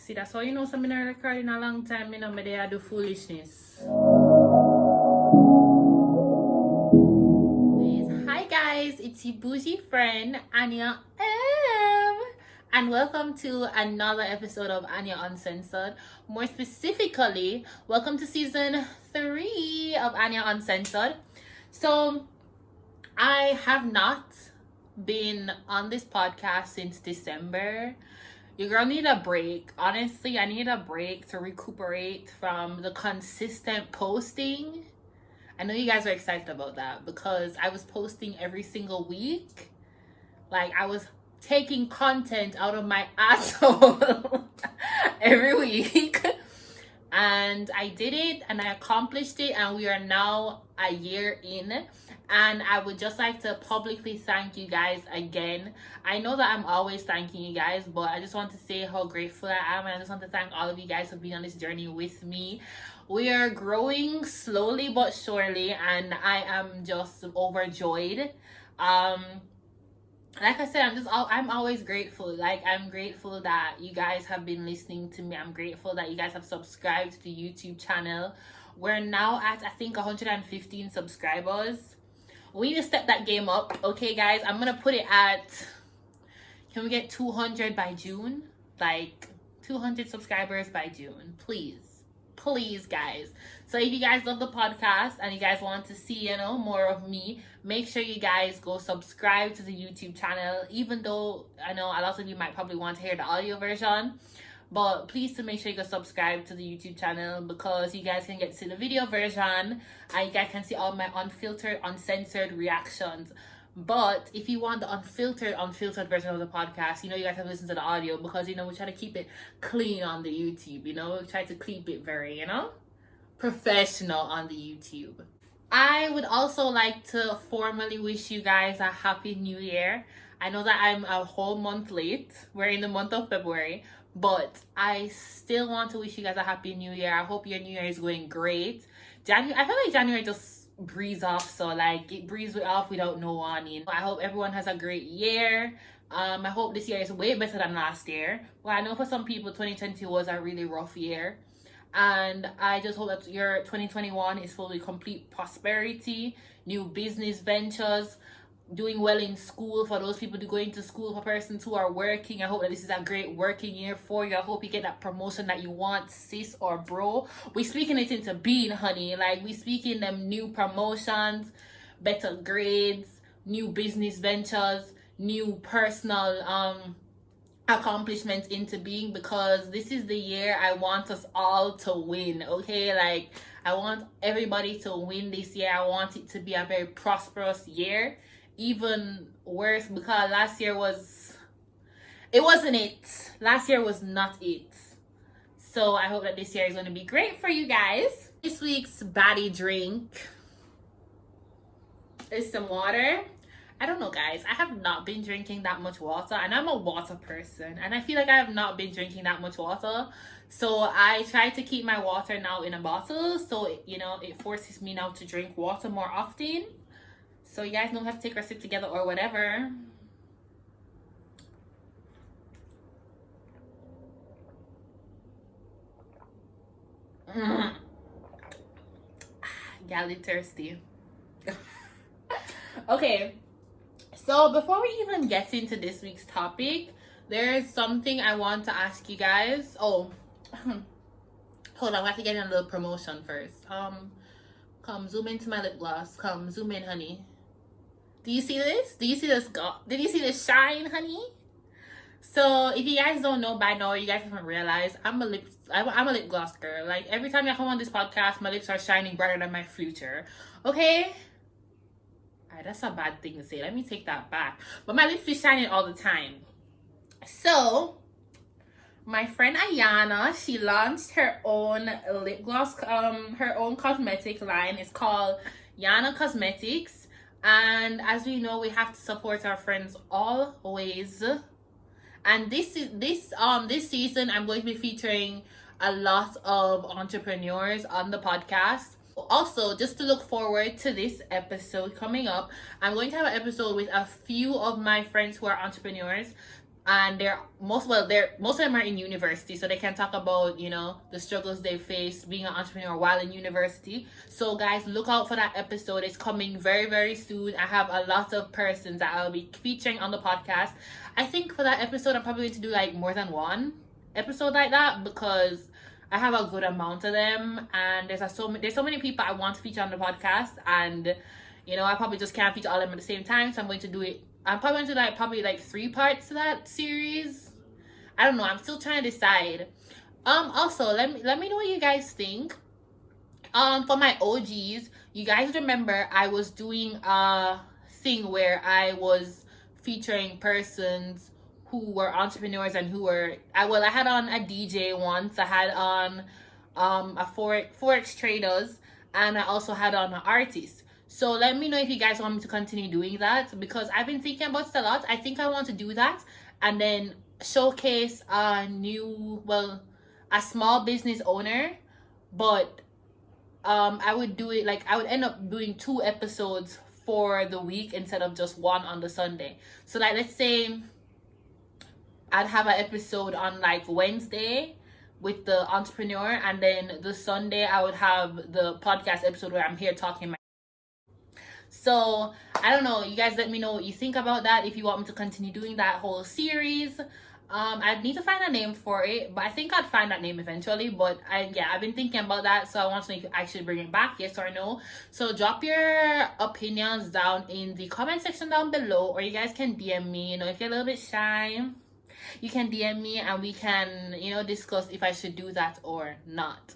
See, that's how you know something I recording a long time, you know, me there I do foolishness. Hi guys, it's your boujee friend, Anyah M, and welcome to another episode of Anyah Uncensored. More specifically, welcome to season 3 of Anyah Uncensored. So, I have not been on this podcast since December. Your girl need a break. Honestly, I need a break to recuperate from the consistent posting. I know you guys are excited about that because I was posting every single week. Like, I was taking content out of my asshole every week. And I did it and I accomplished it, and we are now a year in. And I would just like to publicly thank you guys again. I know that I'm always thanking you guys, but I just want to say how grateful I am. And I just want to thank all of you guys for being on this journey with me. We are growing slowly but surely, and I am just overjoyed. Like I said, I'm always grateful. Like, I'm grateful that you guys have been listening to me. I'm grateful that you guys have subscribed to the YouTube channel. We're now at, I think, 115 subscribers. We need to step that game up. Okay, guys, I'm gonna put it at, can we get 200 by June? Like, 200 subscribers by June, please, guys. So if you guys love the podcast and you guys want to see, you know, more of me, make sure you guys go subscribe to the YouTube channel. Even though I know a lot of you might probably want to hear the audio version, but please to make sure you go subscribe to the YouTube channel, because you guys can get to see the video version and you guys can see all my unfiltered, uncensored reactions. But if you want the unfiltered version of the podcast, you know, you guys have to listen to the audio, because, you know, we try to keep it clean on the YouTube, you know, we try to keep it very, you know, professional on the YouTube. I would also like to formally wish you guys a happy new year. I know that I'm a whole month late. We're in the month of February, but I still want to wish you guys a happy new year. I hope your new year is going great. I feel like January just breeze off, so like it breezes off without no warning. I hope everyone has a great year. I hope this year is way better than last year. Well, I know for some people 2020 was a really rough year, and I just hope that your 2021 is full of complete prosperity, new business ventures, doing well in school for those people going to school, for persons who are working. I hope that this is a great working year for you. I hope you get that promotion that you want, sis or bro. We speaking it into being, honey. Like, we speaking them new promotions, better grades, new business ventures, new personal accomplishments into being, because this is the year I want us all to win. Okay, like, I want everybody to win this year. I want it to be a very prosperous year. Even worse, because last year wasn't it. Last year was not it. So I hope that this year is going to be great for you guys. This week's baddie drink is some water. I don't know, guys, I have not been drinking that much water, and I'm a water person, and I feel like I have not been drinking that much water. So I try to keep my water now in a bottle, so you know, it forces me now to drink water more often. So you guys don't have to take a sip together or whatever. Galley thirsty. Okay, so before we even get into this week's topic, there's something I want to ask you guys. Oh, hold on, we have to get in a little promotion first. Come zoom into my lip gloss. Come zoom in, honey. Do you see this? Do you see this? Did you see the shine, honey? So if you guys don't know by now, you guys haven't realized, I'm a lip gloss girl. Like, every time I come on this podcast, my lips are shining brighter than my future. Okay? Alright, that's a bad thing to say. Let me take that back. But my lips be shining all the time. So my friend Ayana, she launched her own lip gloss, her own cosmetic line. It's called Yana Cosmetics. And as we know, we have to support our friends always. And this season, I'm going to be featuring a lot of entrepreneurs on the podcast. Also, just to look forward to this episode coming up, I'm going to have an episode with a few of my friends who are entrepreneurs. and most of them are in university, so they can talk about, you know, the struggles they face being an entrepreneur while in university. So guys, look out for that episode. It's coming very, very soon. I have a lot of persons that I'll be featuring on the podcast. I think for that episode I'm probably going to do like more than one episode like that, because I have a good amount of them, and there's so many people I want to feature on the podcast, and you know, I probably just can't feature all of them at the same time. So I'm going to do it. I'm probably going to do probably like 3 parts to that series. I don't know. I'm still trying to decide. Also, let me know what you guys think. For my OGs, you guys remember I was doing a thing where I was featuring persons who were entrepreneurs and who were I had on a DJ once. I had on a forex traders, and I also had on an artist. So let me know if you guys want me to continue doing that, because I've been thinking about it a lot. I think I want to do that and then showcase a small business owner, but I would do it like I would end up doing 2 episodes for the week instead of just one on the Sunday. So like, let's say I'd have an episode on like Wednesday with the entrepreneur, and then the Sunday I would have the podcast episode where I'm here talking. So I don't know, you guys let me know what you think about that, if you want me to continue doing that whole series. I'd need to find a name for it, but I think I'd find that name eventually. But I've been thinking about that, so I want to know if I should bring it back, yes or no. So drop your opinions down in the comment section down below, or you guys can DM me. You know, if you're a little bit shy, you can DM me and we can, you know, discuss if I should do that or not.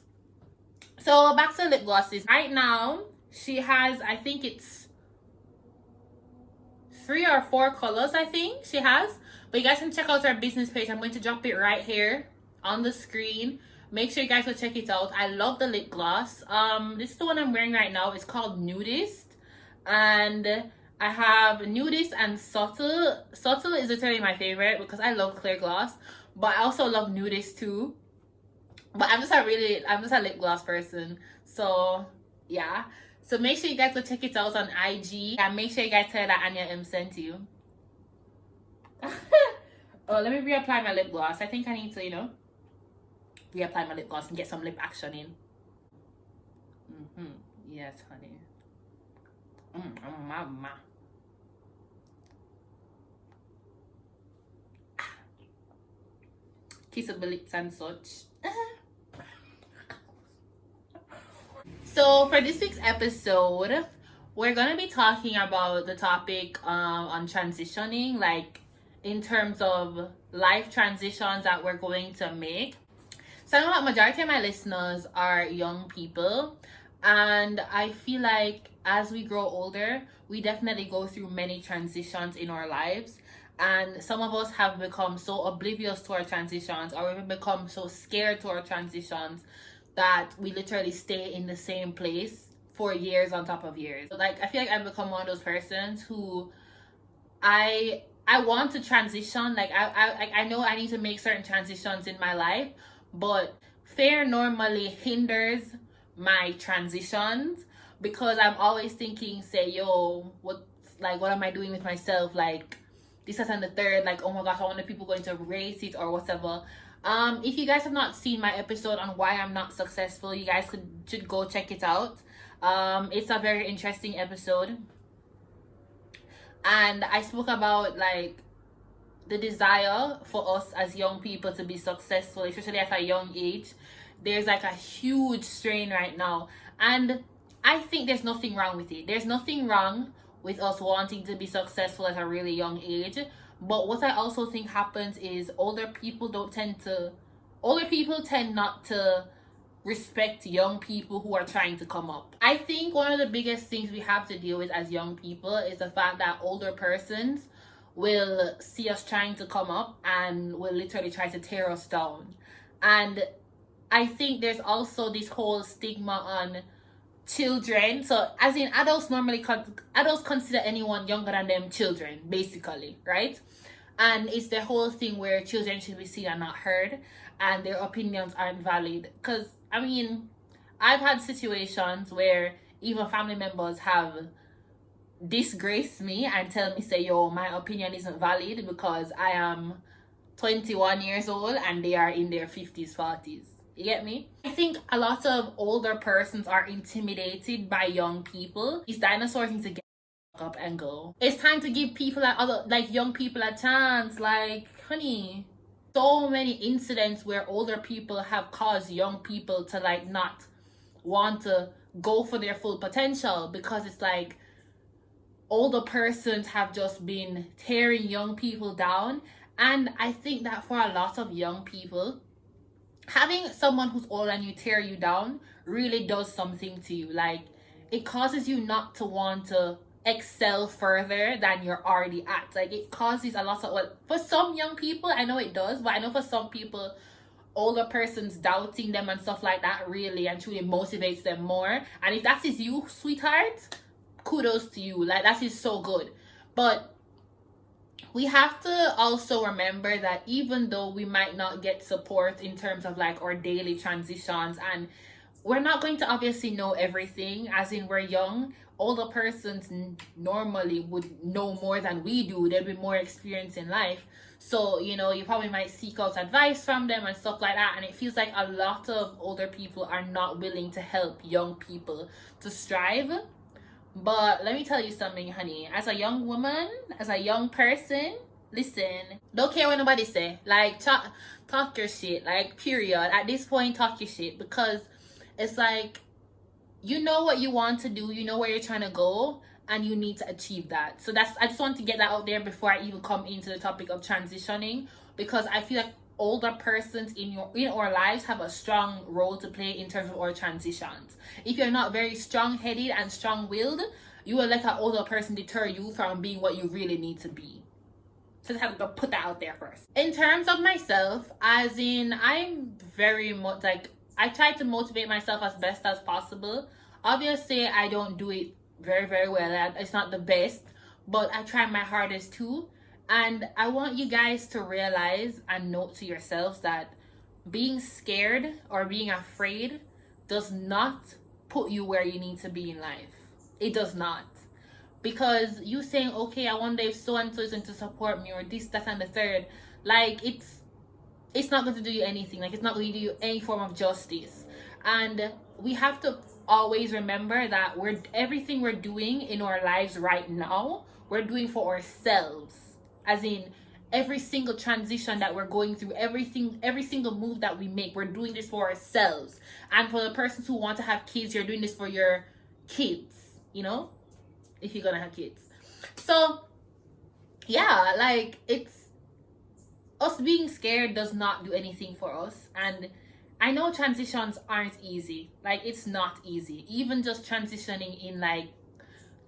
So back to lip glosses. Right now she has, I think it's 3 or 4 colors, I think she has. But you guys can check out her business page. I'm going to drop it right here on the screen. Make sure you guys will check it out. I love the lip gloss. This is the one I'm wearing right now. It's called Nudist, and I have Nudist and Subtle. Subtle is literally my favorite because I love clear gloss, but I also love Nudist too. But I'm just a lip gloss person. So yeah. So make sure you guys go check it out on IG, and make sure you guys tell that Anyah M sent you. Oh, let me reapply my lip gloss. I think I need to, you know, reapply my lip gloss and get some lip action in. Yes, honey. Mama. Kissable lips and such. So for this week's episode, we're gonna be talking about the topic on transitioning, like in terms of life transitions that we're going to make. So I know that majority of my listeners are young people, and I feel like as we grow older, we definitely go through many transitions in our lives. And some of us have become so oblivious to our transitions, or we've become so scared to our transitions, that we literally stay in the same place for years on top of years. Like, I feel like I've become one of those persons who I want to transition. Like I know I need to make certain transitions in my life, but fear normally hinders my transitions, because I'm always thinking, say, yo, what am I doing with myself? Like, this is and the third, like, oh my gosh, I wonder people going to rate it or whatever. If you guys have not seen my episode on why I'm not successful, you guys should go check it out. It's a very interesting episode, and I spoke about like the desire for us as young people to be successful, especially at a young age. There's like a huge strain right now, and I think there's nothing wrong with it. There's nothing wrong with us wanting to be successful at a really young age. But what I also think happens is older people tend not to respect young people who are trying to come up. I think one of the biggest things we have to deal with as young people is the fact that older persons will see us trying to come up and will literally try to tear us down. And I think there's also this whole stigma on children. So as in, adults consider anyone younger than them children, basically, right? And it's the whole thing where children should be seen and not heard, and their opinions aren't valid. Because I mean, I've had situations where even family members have disgraced me and tell me, say, yo, my opinion isn't valid because I am 21 years old and they are in their 50s, 40s. You get me? I think a lot of older persons are intimidated by young people. These dinosaurs need to get up and go. It's time to give people young people a chance. Like, honey, so many incidents where older people have caused young people to like not want to go for their full potential, because it's like older persons have just been tearing young people down. And I think that for a lot of young people, having someone who's older than you tear you down really does something to you. Like, it causes you not to want to excel further than you're already at. Like, it causes a lot of, well, for some young people, I know it does, but I know for some people, older persons doubting them and stuff like that really and truly motivates them more. And if that is you, sweetheart, kudos to you. Like, that is so good. But we have to also remember that even though we might not get support in terms of like our daily transitions, and we're not going to obviously know everything, as in we're young, older persons normally would know more than we do. They'll be more experienced in life. So, you know, you probably might seek out advice from them and stuff like that. And it feels like a lot of older people are not willing to help young people to strive. But let me tell you something, honey. As a young woman, as a young person, listen, don't care what nobody say. Like, talk your shit. Like, period. At this point, talk your shit. Because it's like, you know what you want to do. You know where you're trying to go. And you need to achieve that. So I just want to get that out there before I even come into the topic of transitioning. Because I feel like older persons in our lives have a strong role to play in terms of our transitions. If you're not very strong-headed and strong-willed, you will let an older person deter you from being what you really need to be. So I have to put that out there first. In terms of myself, as in, I'm very much like, I try to motivate myself as best as possible. Obviously, I don't do it very, very well. It's not the best, but I try my hardest too. And I want you guys to realize and note to yourselves that being scared or being afraid does not put you where you need to be in life. It does not. Because you saying, okay, I wonder if so-and-so is going to support me, or this, that, and the third. Like, it's not going to do you anything. Like, it's not going to do you any form of justice. And we have to always remember that everything we're doing in our lives right now, we're doing for ourselves. As in, every single transition that we're going through, every single move that we make, we're doing this for ourselves. And for the persons who want to have kids, you're doing this for your kids, you know, if you're gonna have kids. So yeah, like, it's us being scared does not do anything for us. And I know transitions aren't easy. Like, it's not easy. Even just transitioning in like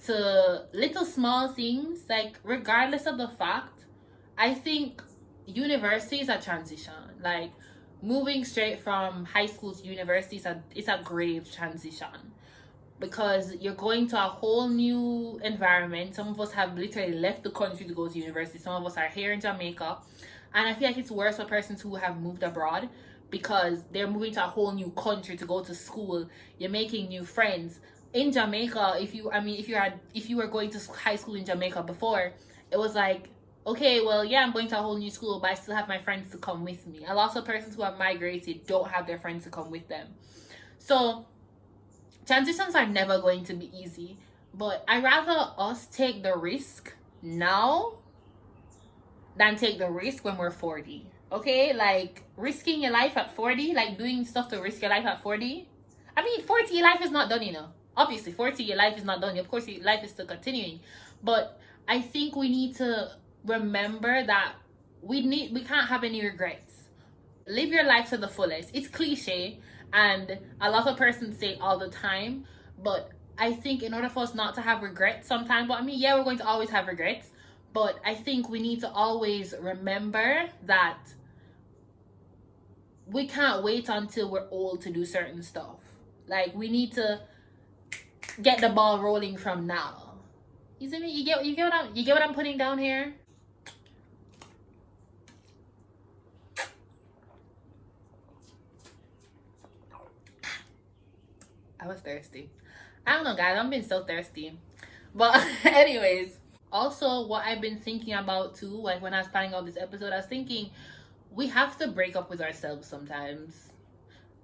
to little small things, like, regardless of the fact, I think university is a transition. Like, moving straight from high school to university is a grave transition, because you're going to a whole new environment. Some of us have literally left the country to go to university. Some of us are here in Jamaica, and I feel like it's worse for persons who have moved abroad, because they're moving to a whole new country to go to school. You're making new friends. In Jamaica, if you were going to high school in Jamaica before, it was like, okay, well, yeah, I'm going to a whole new school, but I still have my friends to come with me. A lot of persons who have migrated don't have their friends to come with them. So transitions are never going to be easy, but I rather us take the risk now than take the risk when we're 40. Okay, like, risking your life at 40, like doing stuff to risk your life at 40. I mean, 40, your life is not done, you know. Obviously, 40, your life is not done. Of course, your life is still continuing. But I think we need to remember that we can't have any regrets. Live your life to the fullest. It's cliche, and a lot of persons say it all the time. But I think in order for us not to have regrets sometimes, but I mean, yeah, we're going to always have regrets. But I think we need to always remember that we can't wait until we're old to do certain stuff. Like, we need to get the ball rolling from now. You see me? You get what I'm putting down here? I was thirsty. I don't know, guys. I'm being so thirsty. But anyways, also what I've been thinking about too, like when I was planning out this episode, I was thinking we have to break up with ourselves sometimes.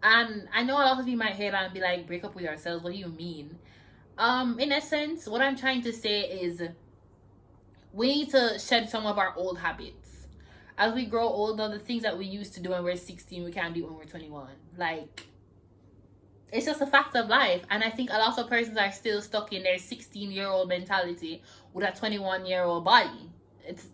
And I know a lot of you might hear that and be like, break up with ourselves, what do you mean? In essence, what I'm trying to say is we need to shed some of our old habits. As we grow older, the things that we used to do when we're 16, we can't do when we're 21. Like, it's just a fact of life. And I think a lot of persons are still stuck in their 16-year-old mentality with a 21-year-old body. It's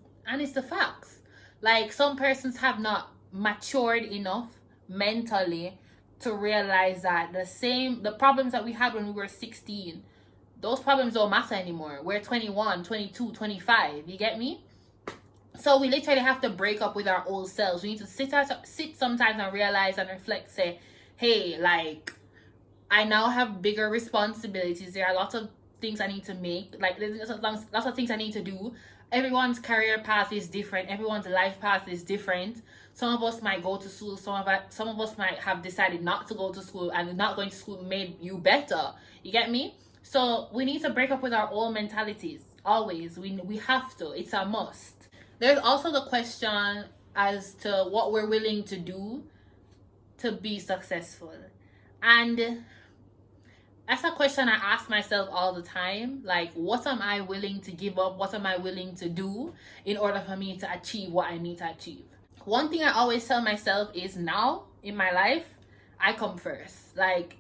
the facts. Like, some persons have not matured enough mentally to realize that the problems that we had when we were 16, those problems don't matter anymore. We're 21, 22, 25. You get me? So we literally have to break up with our old selves. We need to sit sometimes and realize and reflect, say, hey, like, I now have bigger responsibilities. There are lots of things I need to make. Like, there's lots of things I need to do. Everyone's career path is different. Everyone's life path is different. Some of us might go to school. Some of us might have decided not to go to school, and not going to school made you better. You get me? So we need to break up with our old mentalities. Always. We have to. It's a must. There's also the question as to what we're willing to do to be successful. And that's a question I ask myself all the time. Like, what am I willing to give up? What am I willing to do in order for me to achieve what I need to achieve? One thing I always tell myself is, now in my life, I come first. Like,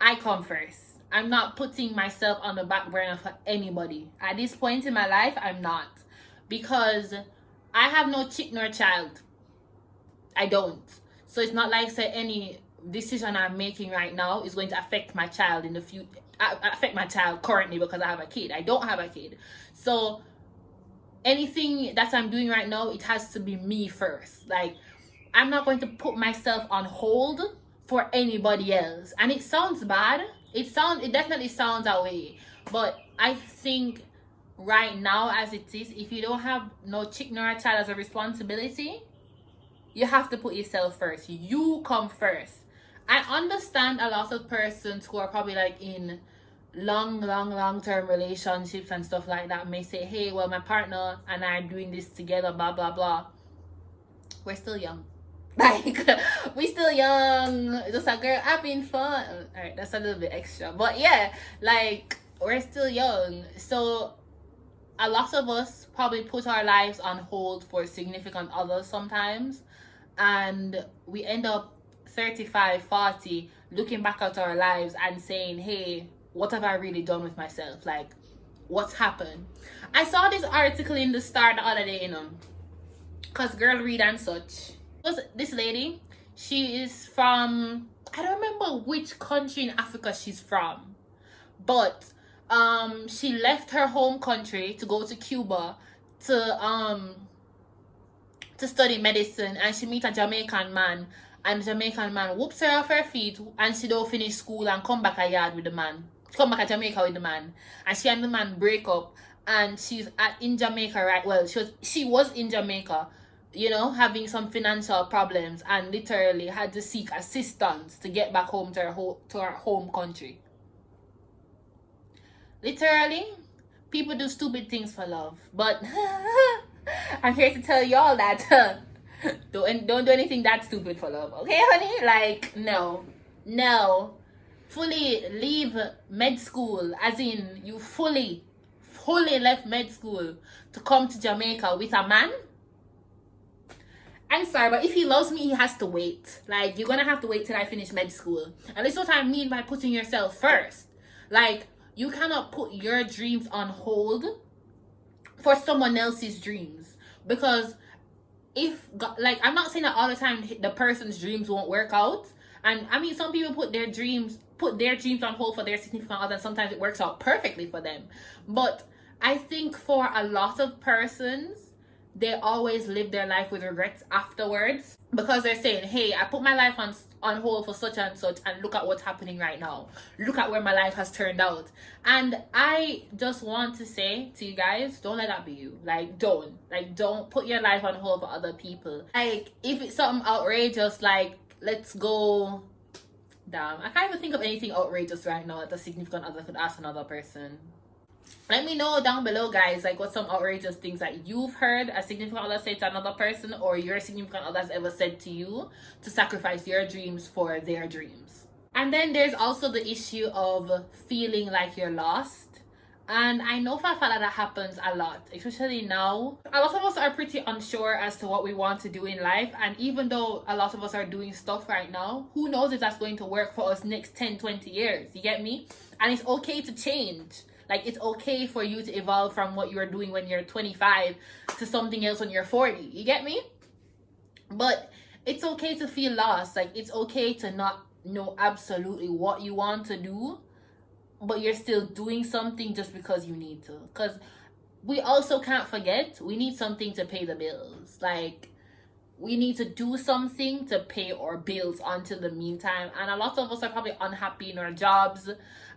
I come first. I'm not putting myself on the back burner for anybody. At this point in my life, I'm not. Because I have no chick nor child. I don't. So it's not like, say, any decision I'm making right now is going to affect my child in the future. Affect my child currently because I have a kid. I don't have a kid. So anything that I'm doing right now, it has to be me first. Like, I'm not going to put myself on hold for anybody else. And it sounds bad. It definitely sounds that way. But I think right now, as it is, if you don't have no chick nor a child as a responsibility, you have to put yourself first. You come first. I understand a lot of persons who are probably like in long-term relationships and stuff like that may say, hey, well, my partner and I are doing this together, blah, blah, blah. We're still young. Like, we still young. Just a girl having fun. All right, that's a little bit extra. But yeah, like, we're still young. So a lot of us probably put our lives on hold for significant others sometimes. And we end up 35, 40, looking back at our lives and saying, hey, what have I really done with myself? Like, what's happened? I saw this article in the Star the other day, you know, because girl read and such. It was this lady, she is from, I don't remember which country in Africa she's from, but she left her home country to go to Cuba to study medicine, and she meet a Jamaican man, and the Jamaican man whoops her off her feet, and she don't finish school and come back a yard with the man. She come back to Jamaica with the man, and she and the man break up, and she's in Jamaica, right? Well, she was in Jamaica, you know, having some financial problems, and literally had to seek assistance to get back home to her home country. Literally, people do stupid things for love, but I'm here to tell y'all that don't do anything that stupid for love, okay, honey? Like, no. Fully leave med school, as in you fully left med school to come to Jamaica with a man. I'm sorry, but if he loves me, he has to wait. Like, you're gonna have to wait till I finish med school. And that's what I mean by putting yourself first. Like, you cannot put your dreams on hold for someone else's dreams. Because I'm not saying that all the time the person's dreams won't work out. And I mean, some people put their dreams on hold for their significant other, and sometimes it works out perfectly for them. But I think for a lot of persons, they always live their life with regrets afterwards, because they're saying, hey, I put my life on hold for such and such, and look at what's happening right now. Look at where my life has turned out. And I just want to say to you guys, don't let that be you. Don't put your life on hold for other people. Like, if it's something outrageous, like, let's go, damn, I can't even think of anything outrageous right now that a significant other could ask another person. Let me know down below, guys, like what some outrageous things that you've heard a significant other say to another person, or your significant other has ever said to you to sacrifice your dreams for their dreams. And then there's also the issue of feeling like you're lost. And I know for a fact that happens a lot, especially now. A lot of us are pretty unsure as to what we want to do in life. And even though a lot of us are doing stuff right now, who knows if that's going to work for us next 10, 20 years? You get me? And it's okay to change. Like, it's okay for you to evolve from what you were doing when you're 25 to something else when you're 40. You get me? But it's okay to feel lost. Like, it's okay to not know absolutely what you want to do, but you're still doing something just because you need to. Because we also can't forget, we need something to pay the bills. Like, we need to do something to pay our bills until the meantime. And a lot of us are probably unhappy in our jobs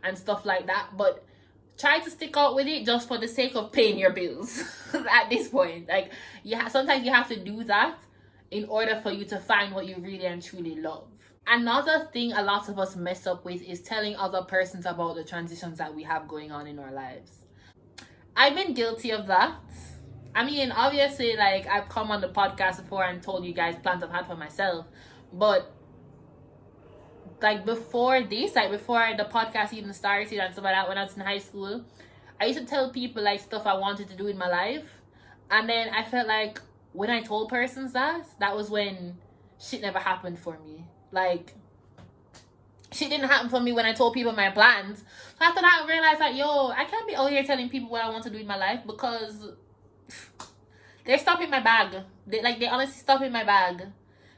and stuff like that. But try to stick out with it just for the sake of paying your bills at this point. Like, sometimes you have to do that in order for you to find what you really and truly love. Another thing a lot of us mess up with is telling other persons about the transitions that we have going on in our lives. I've been guilty of that. I mean, obviously, like, I've come on the podcast before and told you guys plans I've had for myself. But, like, before this, like, before the podcast even started and stuff like that, when I was in high school, I used to tell people, like, stuff I wanted to do in my life. And then I felt like when I told persons that was when shit never happened for me. Like, shit didn't happen for me when I told people my plans. So after that, I realized that, yo, I can't be out here telling people what I want to do in my life, because they're stopping my bag. They honestly stopping my bag.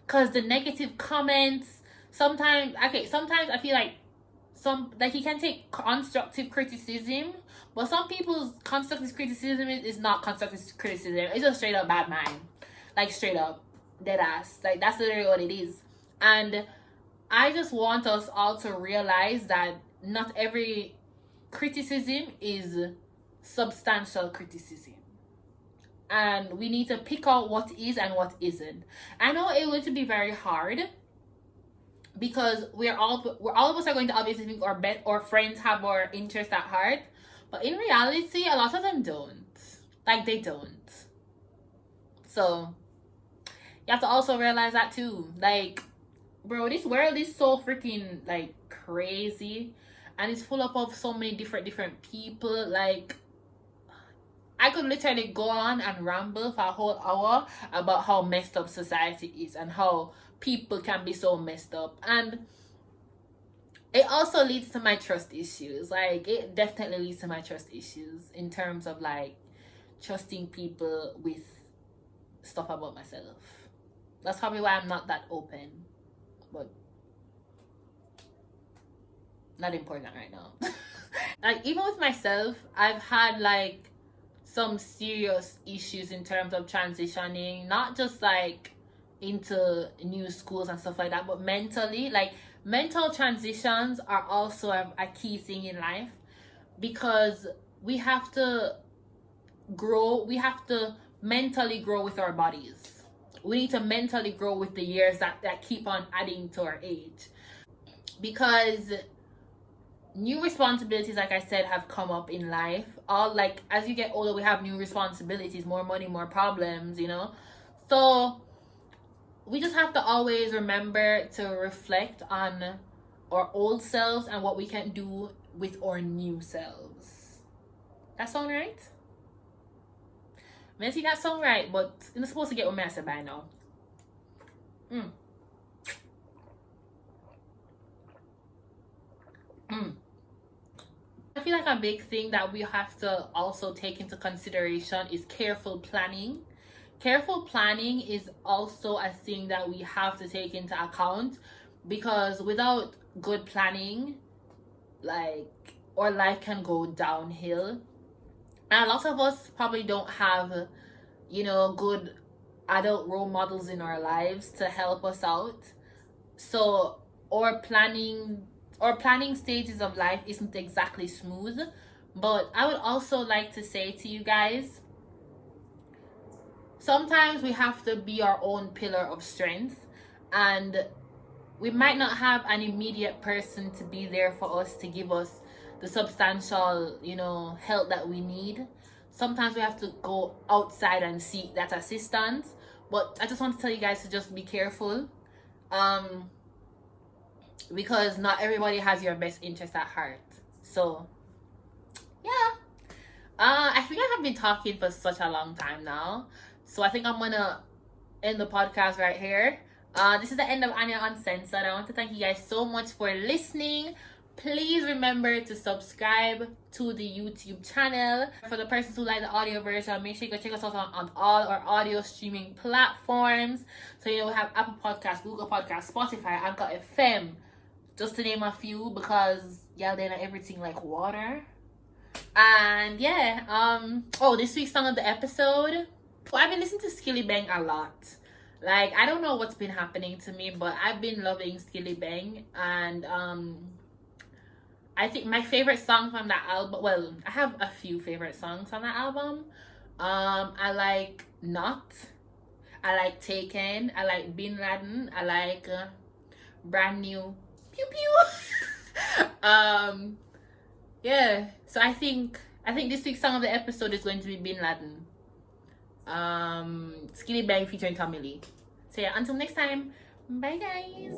Because the negative comments, sometimes I feel like you can take constructive criticism, but some people's constructive criticism is not constructive criticism. It's just straight up bad mind. Like, straight up. Dead ass. Like, that's literally what it is. And I just want us all to realize that not every criticism is substantial criticism. And we need to pick out what is and what isn't. I know it will be very hard, because all of us are going to obviously think our friends have our interest at heart. But in reality, a lot of them don't. Like, they don't. So you have to also realize that too. Like, bro, this world is so freaking, like, crazy, and it's full up of so many different people. Like, I could literally go on and ramble for a whole hour about how messed up society is and how people can be so messed up. And it also leads to my trust issues. Like, it definitely leads to my trust issues in terms of, like, trusting people with stuff about myself. That's probably why I'm not that open. But not important right now. Like, even with myself, I've had, like, some serious issues in terms of transitioning, not just like into new schools and stuff like that, but mentally. Like, mental transitions are also a key thing in life, because we have to grow. We have to mentally grow with our bodies. We need to mentally grow with the years that keep on adding to our age, because new responsibilities, like I said, have come up in life. All, like, as you get older, we have new responsibilities, more money, more problems, you know. So we just have to always remember to reflect on our old selves and what we can do with our new selves. That sound right? Maybe that sound right, but you're not supposed to get what I said by now. I feel like a big thing that we have to also take into consideration is careful planning. Careful planning is also a thing that we have to take into account, because without good planning, like, our life can go downhill. And a lot of us probably don't have, you know, good adult role models in our lives to help us out. So our planning stages of life isn't exactly smooth. But I would also like to say to you guys, sometimes we have to be our own pillar of strength, and we might not have an immediate person to be there for us to give us the substantial, help that we need. Sometimes we have to go outside and seek that assistance. But I just want to tell you guys to just be careful. Because not everybody has your best interest at heart. So, yeah. I think I have been talking for such a long time now. So I think I'm going to end the podcast right here. This is the end of Anyah Uncensored. I want to thank you guys so much for listening. Please remember to subscribe to the YouTube channel. For the persons who like the audio version, make sure you go check us out on all our audio streaming platforms. So, we have Apple Podcasts, Google Podcasts, Spotify, Anchor FM, just to name a few, because y'all they know everything like water. And yeah, this week's song of the episode. I've been listening to Skilly Bang a lot. Like, I don't know what's been happening to me, but I've been loving Skilly Bang. And I think my favorite song from that album, well, I have a few favorite songs on that album. I like Not. I like Taken. I like Bin Laden. I like Brand New. Pew pew. Yeah. So I think this week's song of the episode is going to be Bin Laden. Skilly Bang featuring Tommy Lee. So yeah, until next time, bye guys.